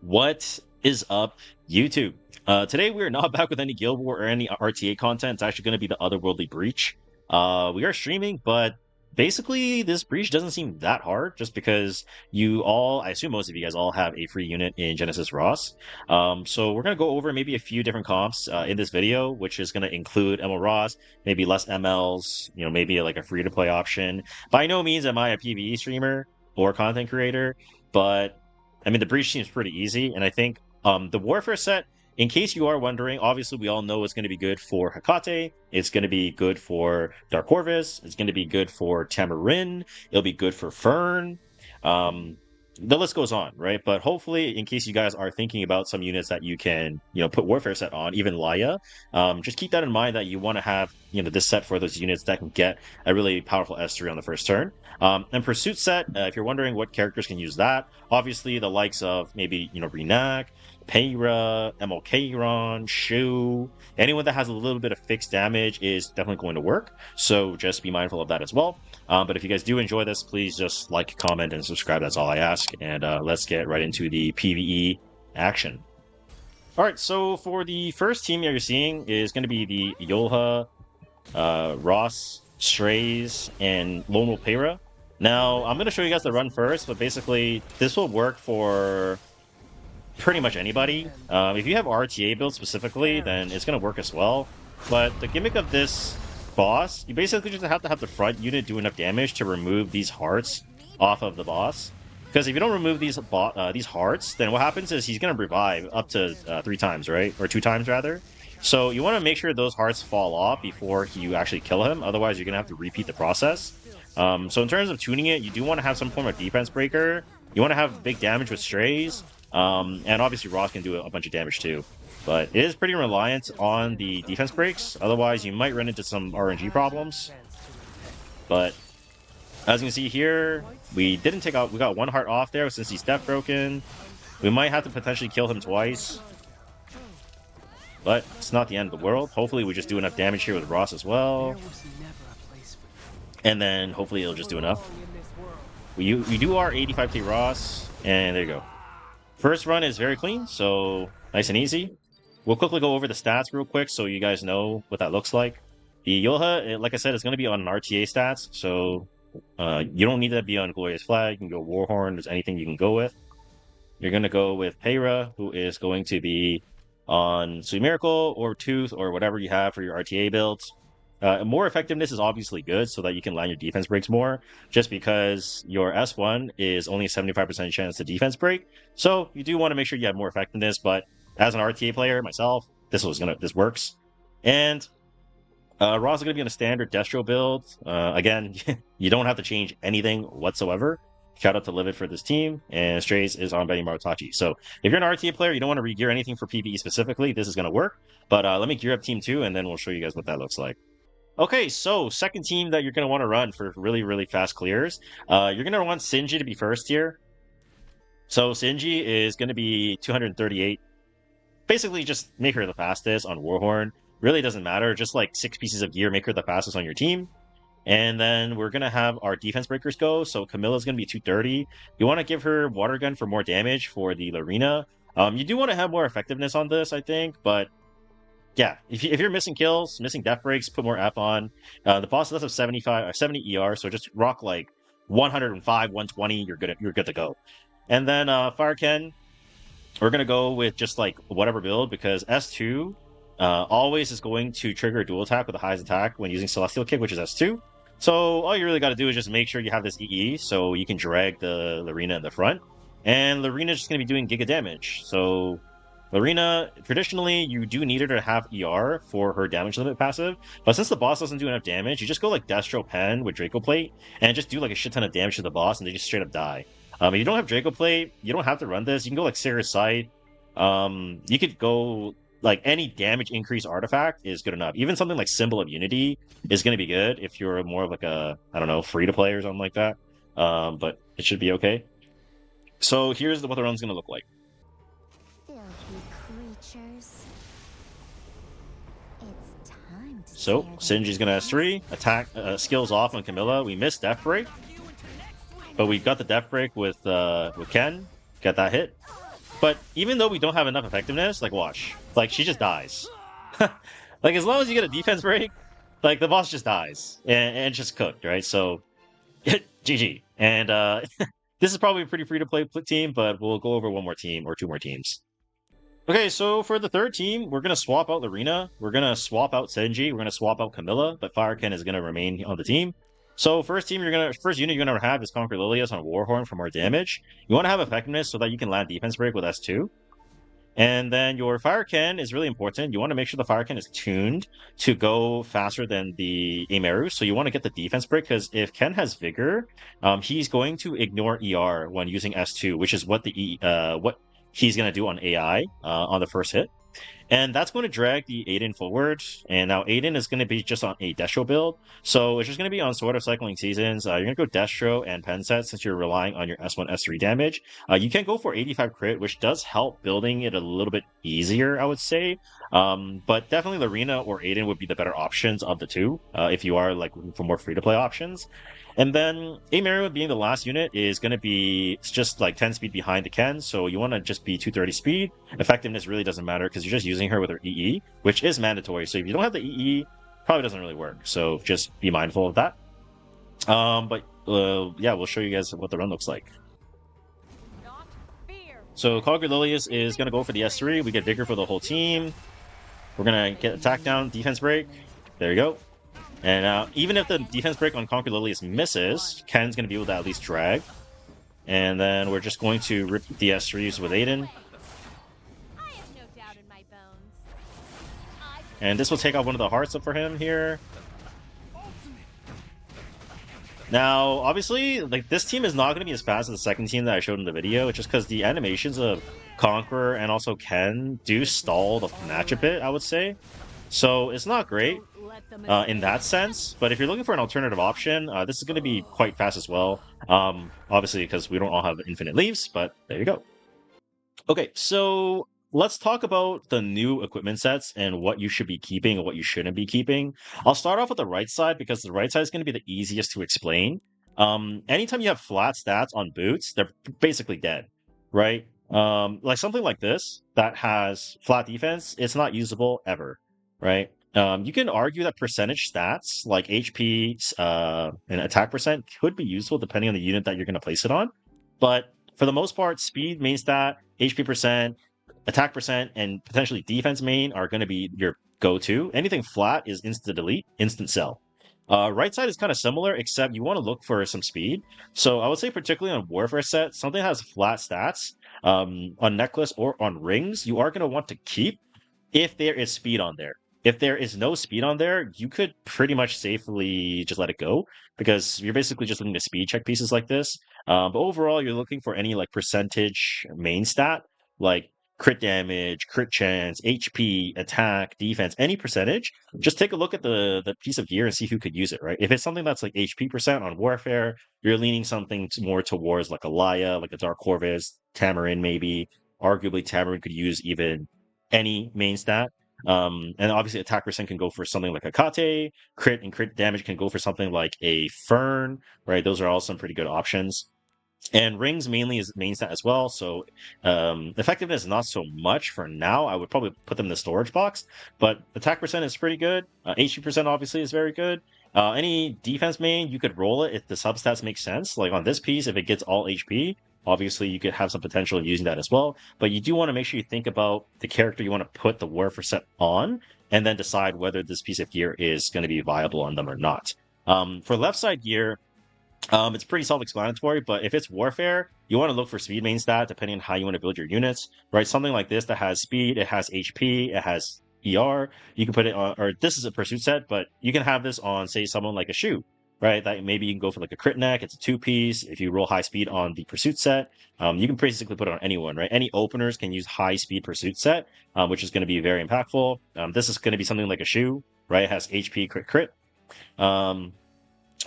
What is up, YouTube? Today we are not back with any Guild War or any RTA content. It's actually going to be the Otherworldly Breach. We are streaming, but basically this breach doesn't seem that hard just because you all, I assume most of you guys all have a free unit in Genesis Ross. So we're going to go over maybe a few different comps in this video, which is going to include ML Ross, maybe less MLs, maybe like a free-to-play option. By no means am I a PvE streamer or content creator, but I mean, the breach seems pretty easy, and I think the warfare set, in case you are wondering, obviously we all know it's going to be good for Hecate, it's going to be good for Dark Corvus, it's going to be good for Tamarin, it'll be good for Fern. The list goes on, right? But hopefully, in case you guys are thinking about some units that you can, put warfare set on, even Laya, just keep that in mind that you want to have, this set for those units that can get a really powerful S3 on the first turn. And Pursuit set, if you're wondering what characters can use that, obviously the likes of maybe, Renak, Peira, Emil Shu, anyone that has a little bit of fixed damage is definitely going to work. So just be mindful of that as well. But if you guys do enjoy this, please just like, comment, and subscribe. That's all I ask. And let's get right into the PvE action. All right, so for the first team that you're seeing is going to be the Yulha, Ross, Straze, and Lone Wolf Peira. Now, I'm going to show you guys the run first, but basically, this will work for pretty much anybody. If you have RTA build specifically, then it's going to work as well. But the gimmick of this boss, you basically just have to have the front unit do enough damage to remove these hearts off of the boss. Because if you don't remove these hearts, then what happens is he's going to revive up to 3 times, right? Or 2 times, rather. So you want to make sure those hearts fall off before you actually kill him. Otherwise, you're going to have to repeat the process. So in terms of tuning it, you do want to have some form of defense breaker. You want to have big damage with Strays. And obviously Ross can do a bunch of damage too. But it is pretty reliant on the defense breaks. Otherwise, you might run into some RNG problems. But as you can see here, we got 1 heart off there since he's death broken. We might have to potentially kill him twice. But it's not the end of the world. Hopefully we just do enough damage here with Ross as well. And then hopefully it'll just do enough. We do our 85k Ross, and there you go. First run is very clean, so nice and easy. We'll quickly go over the stats real quick so you guys know what that looks like. The Yulha, like I said, is going to be on RTA stats, so you don't need to be on Glorious Flag. You can go Warhorn, there's anything you can go with. You're going to go with Peira, who is going to be on Sweet Miracle or Tooth or whatever you have for your RTA builds. More effectiveness is obviously good so that you can land your defense breaks more, just because your S1 is only a 75% chance to defense break. So you do want to make sure you have more effectiveness, but as an RTA player myself, this works. And Ross is going to be on a standard Destro build. Again, you don't have to change anything whatsoever. Shout out to Livid for this team, and Straze is on Benny Marutachi. So if you're an RTA player, you don't want to re-gear anything for PvE specifically, this is going to work. But let me gear up team 2, and then we'll show you guys what that looks like. Okay, so second team that you're going to want to run for really, really fast clears. You're going to want Singie to be first here. So Singie is going to be 238. Basically, just make her the fastest on Warhorn. Really doesn't matter. Just like 6 pieces of gear, make her the fastest on your team. And then we're going to have our defense breakers go. So Camilla's going to be 230. You want to give her Water Gun for more damage for the Lorina. You do want to have more effectiveness on this, I think, but yeah, if you're missing kills, missing death breaks, put more F on. The boss does have 70 ER, so just rock like 105, 120, you're good to go. And then Fire Ken, we're gonna go with just like whatever build, because S2 always is going to trigger a dual attack with the highest attack when using Celestial Kick, which is S2. So all you really got to do is just make sure you have this EE so you can drag the Lorina in the front. And Lorina's just gonna be doing giga damage. So Lorina, traditionally, you do need her to have ER for her damage limit passive, but since the boss doesn't do enough damage, you just go like Destro Pen with Draco Plate, and just do like a shit ton of damage to the boss, and they just straight up die. If you don't have Draco Plate, you don't have to run this. You can go like Sarah's Sight. You could go like any damage increase artifact is good enough. Even something like Symbol of Unity is going to be good if you're more of like a, I don't know, free-to-play or something like that. But it should be okay. So here's what the run's going to look like. So Singie's gonna S3, attack skills off on Camilla. We missed Death Break, but we got the Death Break with Ken. Got that hit. But even though we don't have enough effectiveness, like watch, like she just dies. Like as long as you get a defense break, like the boss just dies and it's just cooked, right? So GG. And this is probably a pretty free to play team, but we'll go over one more team or two more teams. Okay, so for the third team, we're gonna swap out Lorina, we're gonna swap out Singie, we're gonna swap out Camilla, but Firekin is gonna remain on the team. So first unit you're gonna have is Conqueror Lilias on Warhorn for more damage. You want to have effectiveness so that you can land defense break with S2. And then your Firekin is really important. You want to make sure the Firekin is tuned to go faster than the Ameru. So you want to get the defense break, because if Ken has Vigor, he's going to ignore ER when using S2, which is what what he's going to do on AI on the first hit. And that's going to drag the Adin forward. And now Adin is going to be just on a Destro build. So it's just going to be on Sword of Cycling Seasons. You're going to go Destro and Penset since you're relying on your S1, S3 damage. You can go for 85 crit, which does help building it a little bit easier, I would say. But definitely Lorina or Adin would be the better options of the two if you are like looking for more free-to-play options. And then Ameru being the last unit is going to be just like 10 speed behind the Ken, so you want to just be 230 speed. Effectiveness really doesn't matter because you're just using her with her EE, which is mandatory. So if you don't have the EE, probably doesn't really work. So just be mindful of that. Yeah, we'll show you guys what the run looks like. So Conqueror Lilias is going to go for the S3. We get Vigor for the whole team. We're going to get attack down, defense break. There you go. And even if the defense break on Conqueror Lilias misses, Ken's going to be able to at least drag. And then we're just going to rip the S3s with Adin. And this will take out one of the hearts up for him here. Now, obviously, like this team is not going to be as fast as the second team that I showed in the video, just because the animations of Conqueror and also Ken do stall the match a bit, I would say. So it's not great in that sense, but if you're looking for an alternative option, this is going to be quite fast as well. Obviously, because we don't all have infinite leaves, but there you go. Okay, so let's talk about the new equipment sets and what you should be keeping and what you shouldn't be keeping. I'll start off with the right side because the right side is going to be the easiest to explain. Anytime you have flat stats on boots, they're basically dead, right? Like something like this that has flat defense, it's not usable ever, right? You can argue that percentage stats like HP and attack percent could be useful depending on the unit that you're going to place it on. But for the most part, speed main stat, HP percent, attack percent, and potentially defense main are going to be your go-to. Anything flat is instant delete, instant sell. Right side is kind of similar, except you want to look for some speed. So I would say particularly on Warfare set, something that has flat stats on necklace or on rings, you are going to want to keep if there is speed on there. If there is no speed on there, you could pretty much safely just let it go because you're basically just looking to speed check pieces like this. But overall, you're looking for any like percentage main stat, like crit damage, crit chance, HP, attack, defense, any percentage. Just take a look at the piece of gear and see who could use it, right? If it's something that's like HP percent on Warfare, you're leaning something more towards like a Laya, like a Dark Corvus, Tamarin maybe. Arguably, Tamarin could use even any main stat. And obviously attack percent can go for something like a Kate, crit and crit damage can go for something like a Fern, right? Those are all some pretty good options. And rings mainly is main stat as well, so effectiveness not so much for now. I would probably put them in the storage box, but attack percent is pretty good. HP percent obviously is very good. Any defense main, you could roll it if the substats make sense. Like on this piece, if it gets all HP, obviously you could have some potential in using that as well. But you do want to make sure you think about the character you want to put the Warfare set on, and then decide whether this piece of gear is going to be viable on them or not. For left side gear, it's pretty self-explanatory, but if it's Warfare, you want to look for speed main stat depending on how you want to build your units, right? Something like this that has speed, it has HP, it has ER, you can put it on, or this is a pursuit set, but you can have this on, say, someone like a shoe, right? That maybe you can go for like a crit neck, it's a 2-piece. If you roll high speed on the pursuit set, you can basically put it on anyone, right? Any openers can use high speed pursuit set, which is going to be very impactful. This is going to be something like a shoe, right? It has HP, crit.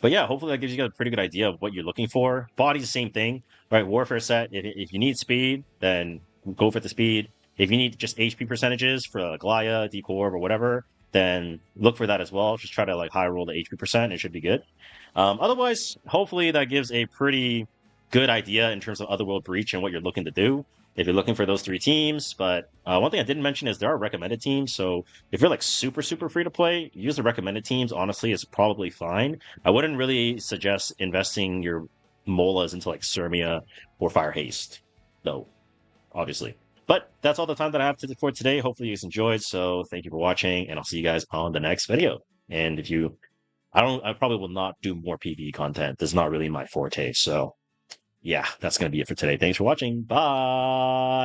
But yeah, hopefully that gives you guys a pretty good idea of what you're looking for. Body's the same thing, right? Warfare set, if you need speed, then go for the speed. If you need just HP percentages for like Laya, Decorb, or whatever, then look for that as well. Just try to like high roll the HP percent. It should be good. Otherwise, hopefully that gives a pretty good idea in terms of Otherworld Breach and what you're looking to do. if you're looking for those three teams. But one thing I didn't mention is there are recommended teams. So if you're like super free to play, use the recommended teams. Honestly, it's probably fine. I wouldn't really suggest investing your molas into like Sermia or Fire Haste, though, obviously. But that's all the time that I have for today. Hopefully you guys enjoyed. So thank you for watching, and I'll see you guys on the next video. And if you, I probably will not do more PvE content. This is not really my forte. So yeah, that's going to be it for today. Thanks for watching. Bye.